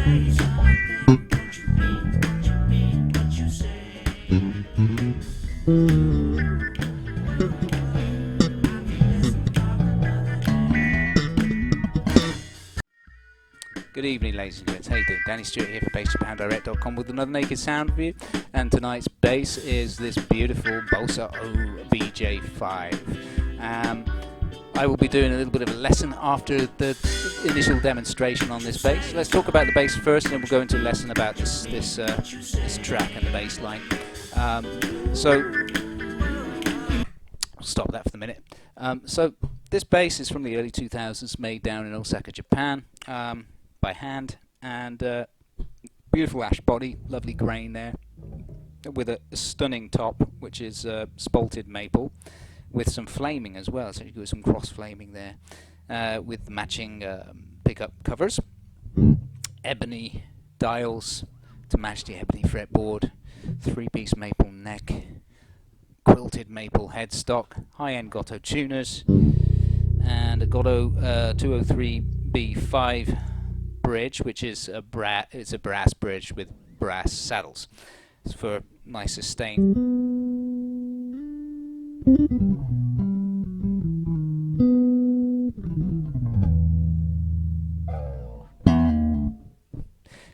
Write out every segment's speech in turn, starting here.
Good evening, ladies and gents. How you doing? Danny Stewart here for BassJapanDirect.com with another Naked Sound review. And tonight's bass is this beautiful Bossa OBP5. I will be doing a little bit of a lesson after the initial demonstration on this bass. Let's talk about the bass first, and then we'll go into a lesson about this track and the bass line. So I'll stop that for the minute. So this bass is from the early 2000s, made down in Osaka, Japan. By hand, and beautiful ash body, lovely grain there, with a stunning top, which is spalted maple, with some flaming as well, so you got some cross flaming there, with matching pickup covers, ebony dials to match the ebony fretboard, 3-piece maple neck, quilted maple headstock, high-end Gotto tuners, and a Gotto 203B5 bridge, which is it's a brass bridge with brass saddles. It's for nice sustain.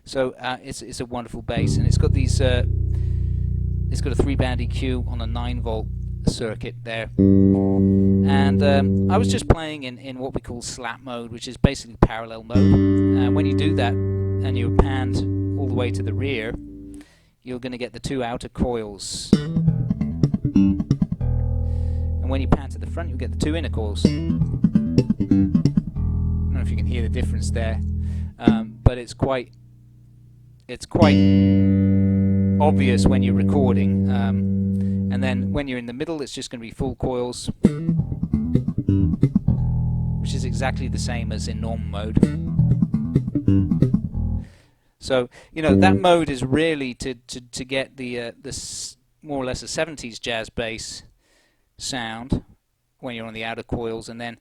So it's a wonderful bass, and it's got these it's got a 3-band EQ on a 9-volt circuit there. And I was just playing in what we call slap mode, which is basically parallel mode. And when you do that and you're panned all the way to the rear, you're going to get the 2 outer coils. And when you pan to the front, you'll get the 2 inner coils. I don't know if you can hear the difference there, but it's quite obvious when you're recording. And then when you're in the middle, it's just going to be full coils, which is exactly the same as in normal mode. So, you know, that mode is really to get the more or less a 70s jazz bass sound when you're on the outer coils, and then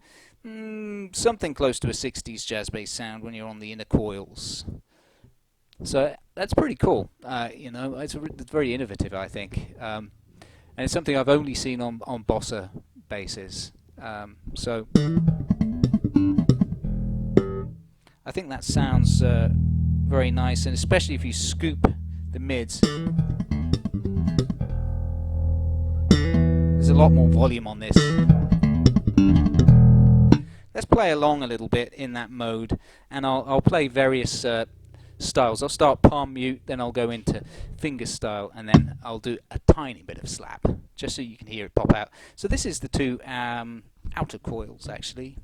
something close to a 60s jazz bass sound when you're on the inner coils. So that's pretty cool. You know, it's very innovative, I think. And it's something I've only seen on Bossa basses. So I think that sounds very nice, and especially if you scoop the mids. There's a lot more volume on this. Let's play along a little bit in that mode, and I'll play various styles. I'll start palm mute, then I'll go into finger style, and then I'll do a tiny bit of slap, just so you can hear it pop out. So this is the 2 outer coils, actually.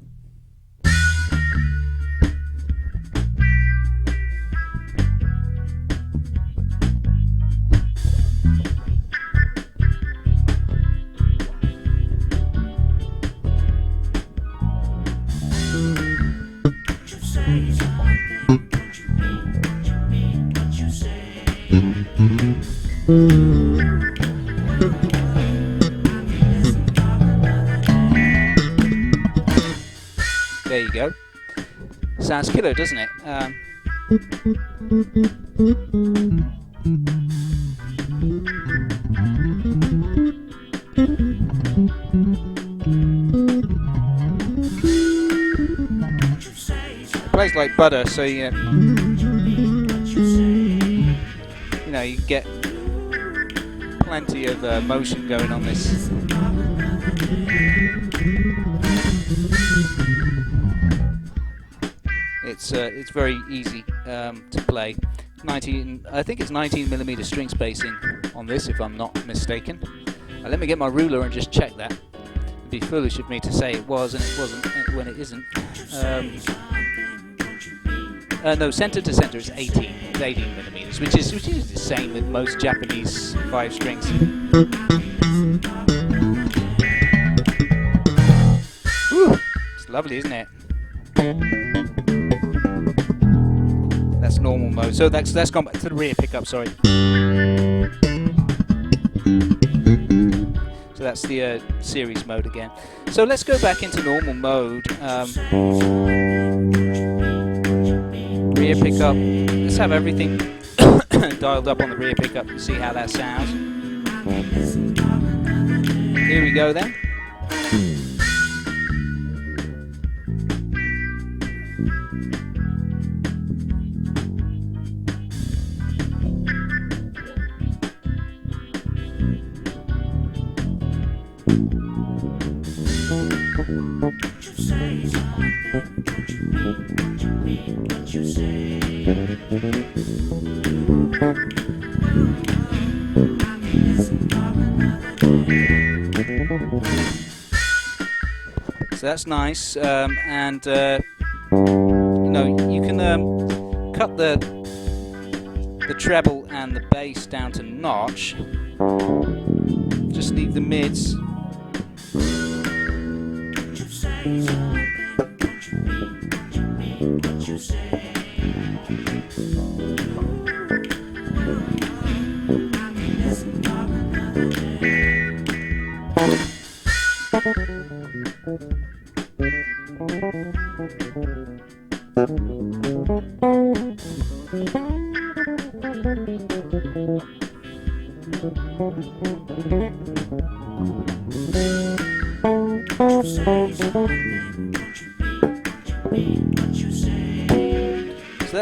There you go. Sounds killer, doesn't it? It plays like butter, so you know, you get plenty of motion going on this. It's very easy to play. I think it's 19mm string spacing on this, if I'm not mistaken. Let me get my ruler and just check that. It'd be foolish of me to say it was and it wasn't when it isn't. No, center to center is 18. It's 18mm, which is the same with most Japanese 5 strings. Whew, it's lovely, isn't it? That's normal mode. So that's gone back to the rear pickup. Sorry. So that's the series mode again. So let's go back into normal mode. Rear pickup. Let's have everything dialed up on the rear pickup and see how that sounds. Here we go then. So that's nice, and you know, you can cut the treble and the bass down to notch. Just leave the mids.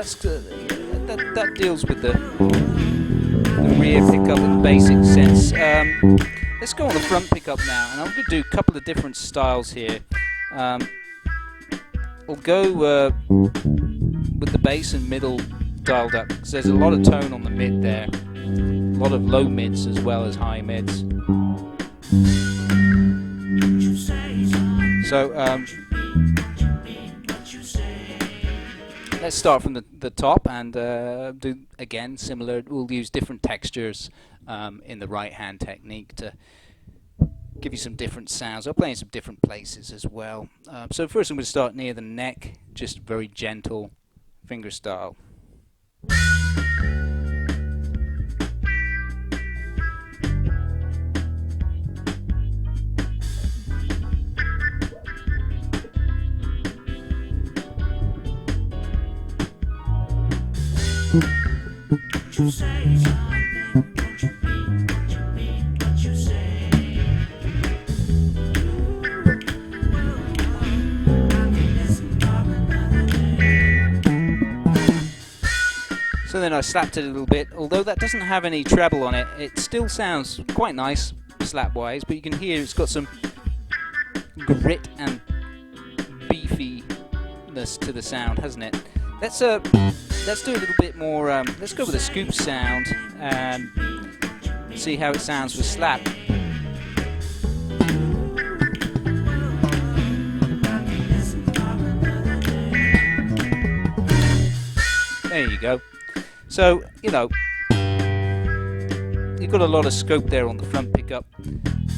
So that deals with the rear pickup in the basic sense. Let's go on the front pickup now, and I'm going to do a couple of different styles here. We'll go with the bass and middle dialed up, because there's a lot of tone on the mid there. A lot of low mids as well as high mids. So let's start from the top and do again similar. We'll use different textures in the right hand technique to give you some different sounds. I'll play in some different places as well. So first I'm going to start near the neck, just very gentle finger style. So then I slapped it a little bit. Although that doesn't have any treble on it, it still sounds quite nice slap wise, but you can hear it's got some grit and beefiness to the sound, hasn't it? Let's do a little bit more. Let's go with a scoop sound and see how it sounds with slap. There you go. So, you know, you've got a lot of scope there on the front pickup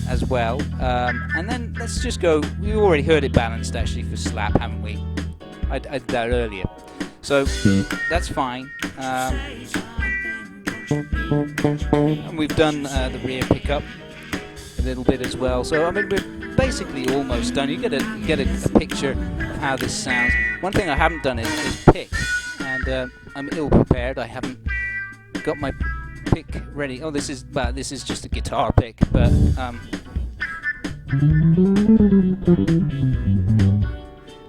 as well. And then let's just go. We already heard it balanced actually for slap, haven't we? I did that earlier. So that's fine. And we've done the rear pickup a little bit as well. So I mean, we're basically almost done. You get a picture of how this sounds. One thing I haven't done is pick, and I'm ill prepared. I haven't got my pick ready. Oh, this is just a guitar pick, but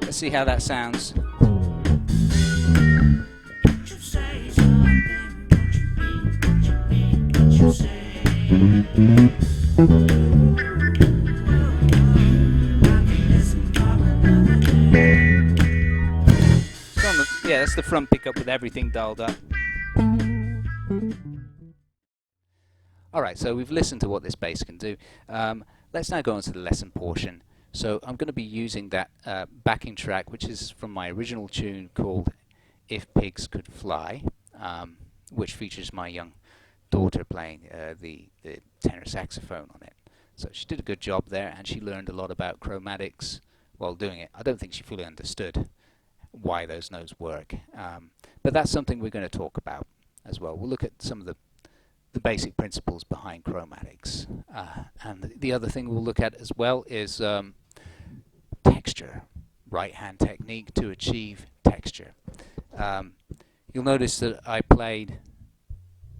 let's see how that sounds. Yeah, that's the front pickup with everything dialed up. Alright, so we've listened to what this bass can do. Let's now go on to the lesson portion. So I'm going to be using that backing track, which is from my original tune called If Pigs Could Fly, which features my young daughter playing the tenor saxophone on it. So she did a good job there, and she learned a lot about chromatics while doing it. I don't think she fully understood why those notes work, but that's something we're going to talk about as well. We'll look at some of the basic principles behind chromatics, and the other thing we'll look at as well is texture, right hand technique to achieve texture. you'll notice that I played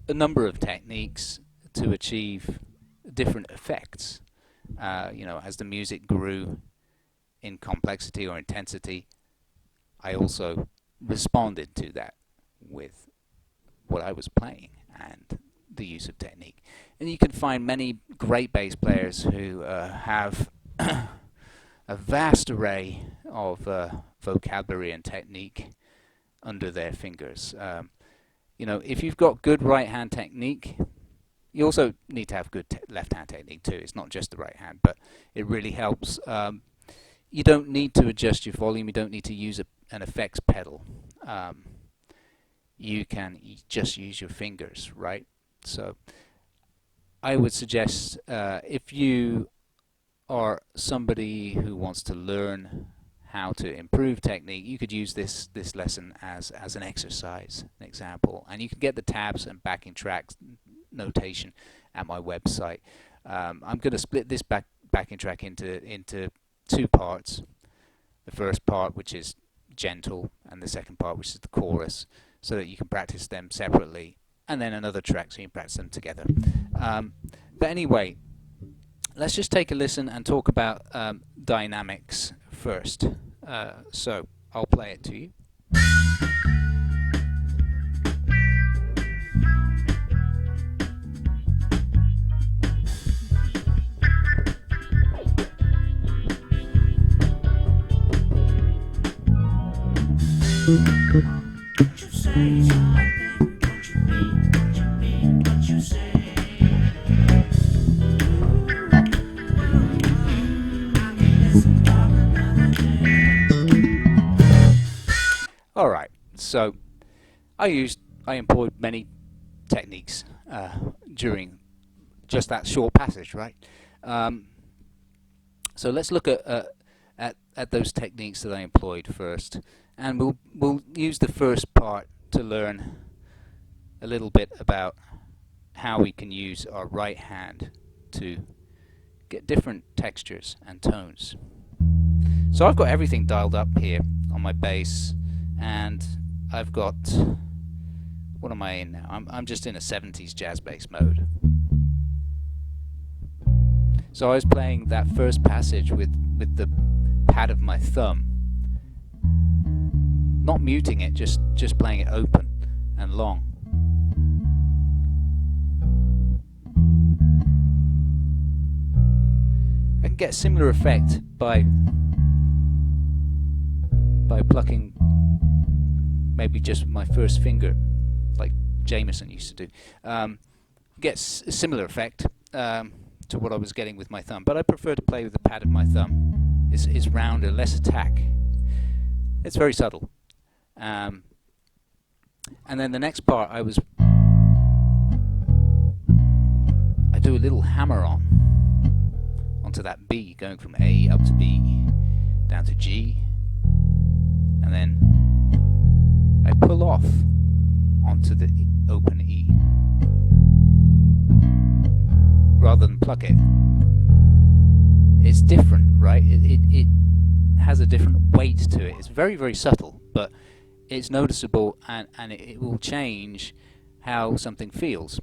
a number of techniques to achieve different effects. As the music grew in complexity or intensity, I also responded to that with what I was playing and the use of technique. And you can find many great bass players who have a vast array of vocabulary and technique under their fingers. If you've got good right hand technique, you also need to have good left hand technique too. It's not just the right hand, but it really helps. You don't need to adjust your volume. You don't need to use an effects pedal. You can just use your fingers, right? So I would suggest if you are somebody who wants to learn how to improve technique, you could use this lesson as an exercise, an example, and you can get the tabs and backing tracks notation at my website. I'm going to split this backing track into two parts. The first part, which is gentle, and the second part, which is the chorus, so that you can practice them separately, and then another track so you can practice them together. But anyway, let's just take a listen and talk about dynamics first. So I'll play it to you. Alright, so I employed many techniques during just that short passage, right? So let's look at those techniques that I employed first, and we'll use the first part to learn a little bit about how we can use our right hand to get different textures and tones. So I've got everything dialed up here on my bass, and I've got, what am I in now? I'm just in a 70s jazz bass mode. So I was playing that first passage with the pad of my thumb, not muting it, just playing it open and long. I can get a similar effect by plucking maybe just my first finger, like Jameson used to do. Gets a similar effect to what I was getting with my thumb, but I prefer to play with the pad of my thumb. It's rounder, less attack. It's very subtle. And then the next part, I do a little hammer onto that B, going from A up to B, down to G, and then I pull off onto the open E, rather than pluck it. It's different, right? It has a different weight to it. It's very, very subtle, but it's noticeable, and it will change how something feels.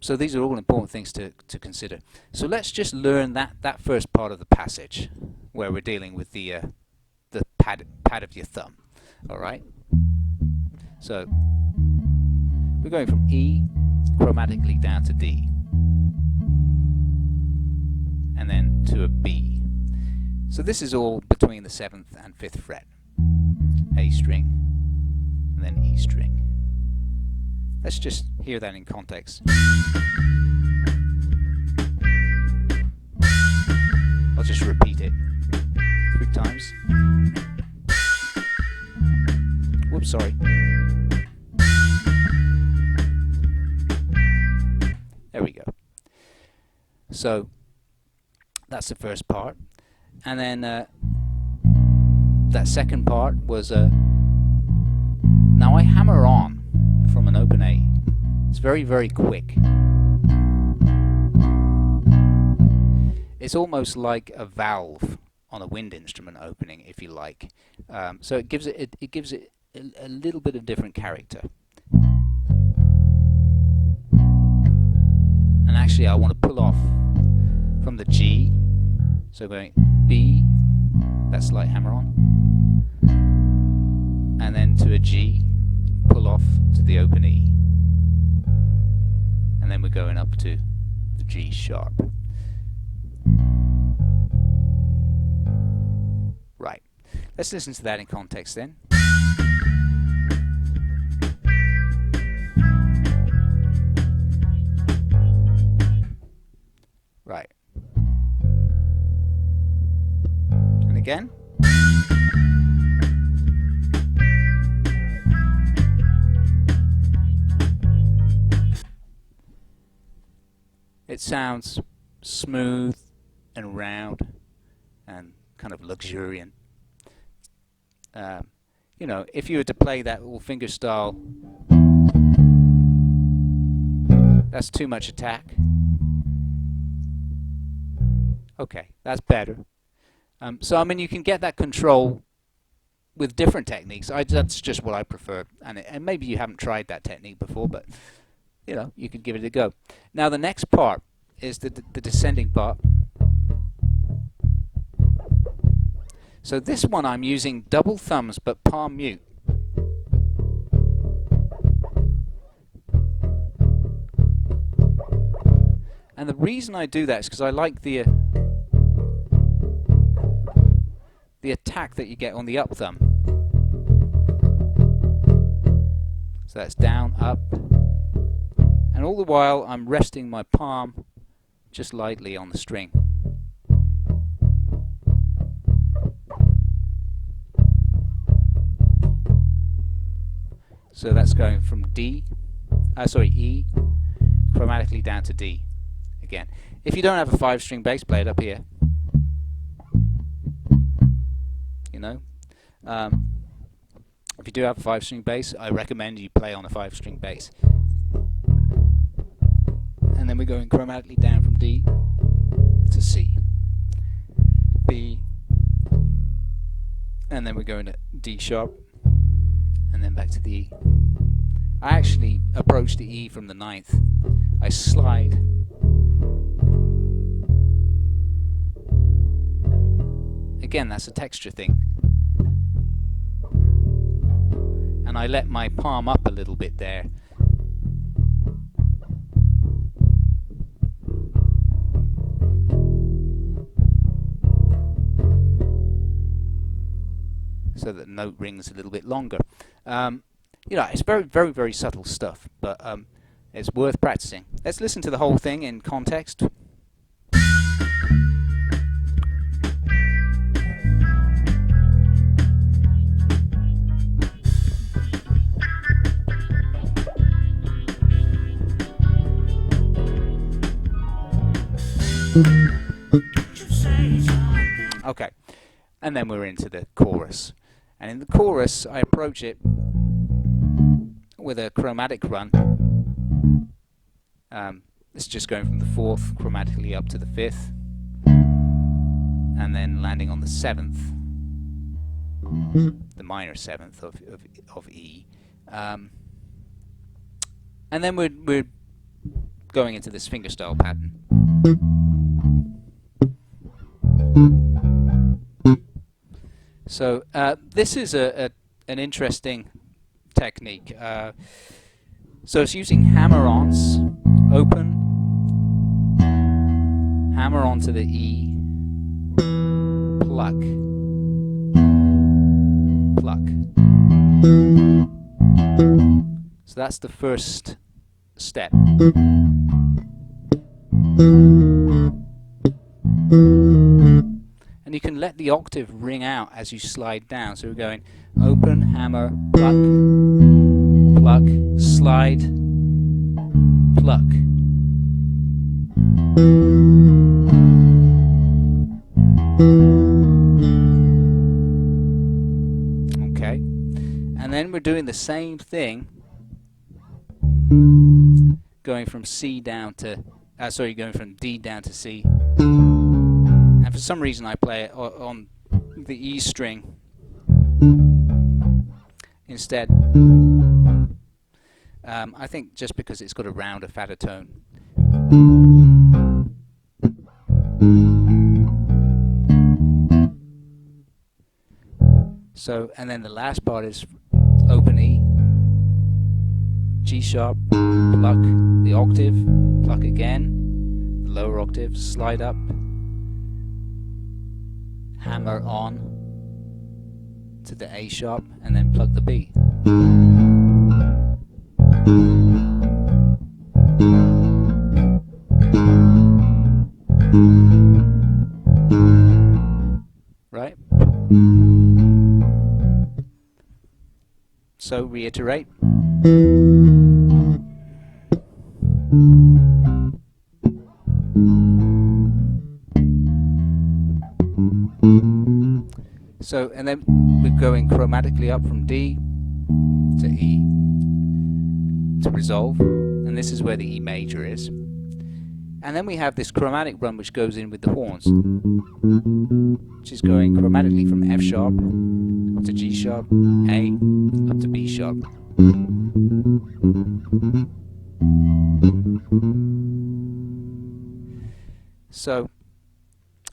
So these are all important things to consider. So let's just learn that first part of the passage, where we're dealing with the pad of your thumb. All right. So we're going from E chromatically down to D, and then to a B. So this is all between the 7th and 5th fret. A string, and then E string. Let's just hear that in context. I'll just repeat it 3 times. Whoops, sorry. There we go. So that's the first part, and then that second part was now I hammer on from an open A. It's very, very quick. It's almost like a valve on a wind instrument opening, if you like. So it gives it a little bit of different character. And actually I want to pull off from the G, so going B, that slight hammer on, and then to a G, pull off to the open E, and then we're going up to the G sharp. Right, let's listen to that in context then. Right. And again. It sounds smooth and round and kind of luxuriant. You know, if you were to play that all finger style, that's too much attack. Okay, that's better. So I mean, you can get that control with different techniques. That's just what I prefer, and maybe you haven't tried that technique before, but you know, you could give it a go. Now the next part is the descending part. So this one I'm using double thumbs but palm mute. And the reason I do that is because I like the attack that you get on the up thumb. So that's down, up, and all the while I'm resting my palm just lightly on the string. So that's going from E, chromatically down to D. Again, if you don't have a 5-string bass, play it up here. You know, if you do have a 5-string bass, I recommend you play on a 5-string bass. And then we're going chromatically down from D to C, B, and then we're going to D sharp, and then back to the E. I actually approach the E from the 9th. I slide again, that's a texture thing, and I let my palm up a little bit there. So that the note rings a little bit longer. You know, it's very, very subtle stuff, but it's worth practicing. Let's listen to the whole thing in context. Okay, and then we're into the chorus. And in the chorus, I approach it with a chromatic run. It's just going from the 4th chromatically up to the 5th, and then landing on the 7th, the minor 7th of E. And then we're going into this fingerstyle pattern. So this is an interesting technique. So it's using hammer-ons, open, hammer onto the E, pluck, pluck. So that's the first step. And you can let the octave ring out as you slide down. So we're going open, hammer, pluck, pluck, slide, pluck. Okay. And then we're doing the same thing, going from C down to, going from D down to C. And for some reason I play it on the E string instead. I think just because it's got a rounder, fatter tone. So, and then the last part is open E, G sharp, pluck the octave, pluck again, the lower octave, slide up, hammer on to the A sharp, and then plug the B. Right? So reiterate. So, and then we're going chromatically up from D to E to resolve, and this is where the E major is. And then we have this chromatic run which goes in with the horns, which is going chromatically from F sharp up to G sharp, A, up to B sharp. So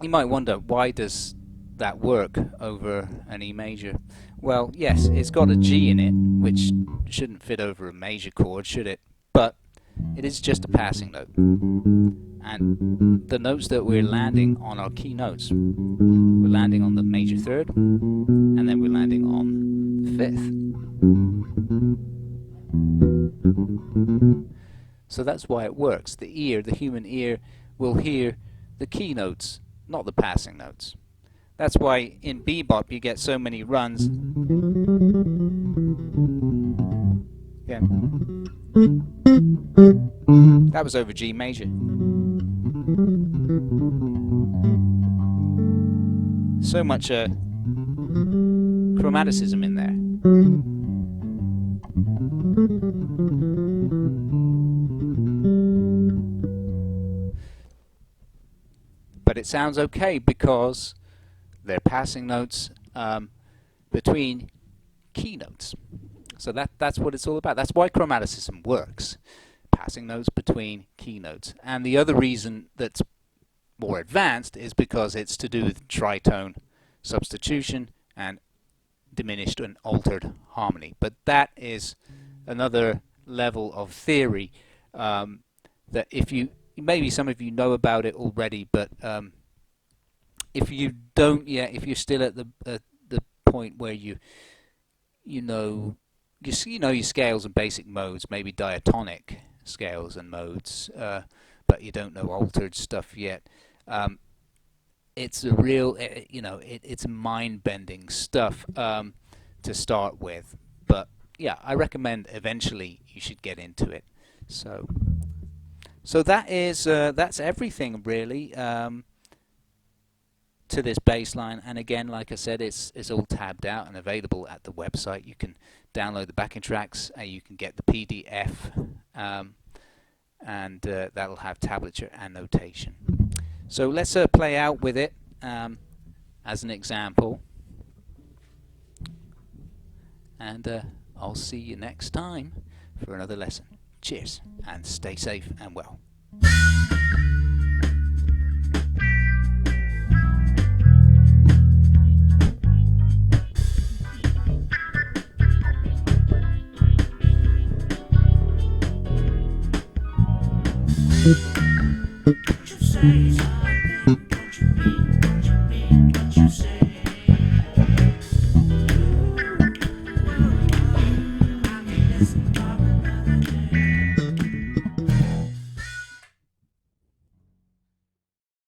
you might wonder, why does that work over an E major? Well, yes, it's got a G in it, which shouldn't fit over a major chord, should it? But it is just a passing note. And the notes that we're landing on are key notes. We're landing on the major third, and then we're landing on the fifth. So that's why it works. The ear, the human ear, will hear the key notes, not the passing notes. That's why in bebop you get so many runs. Again. That was over G major. So much chromaticism in there. But it sounds okay because they're passing notes between key notes. So that's what it's all about. That's why chromaticism works. Passing notes between key notes. And the other reason that's more advanced is because it's to do with tritone substitution and diminished and altered harmony. But that is another level of theory that if you, maybe some of you know about it already, but if you don't yet, if you're still at the point where you know your scales and basic modes, maybe diatonic scales and modes, but you don't know altered stuff yet. It's a real, it's mind-bending stuff to start with. But yeah, I recommend eventually you should get into it. So that is that's everything really to this bass line. And again, like I said, it's all tabbed out and available at the website. You can download the backing tracks, you can get the PDF, and that'll have tablature and notation. So let's play out with it as an example, and I'll see you next time for another lesson. Cheers, and stay safe and well. Don't you say something, don't you mean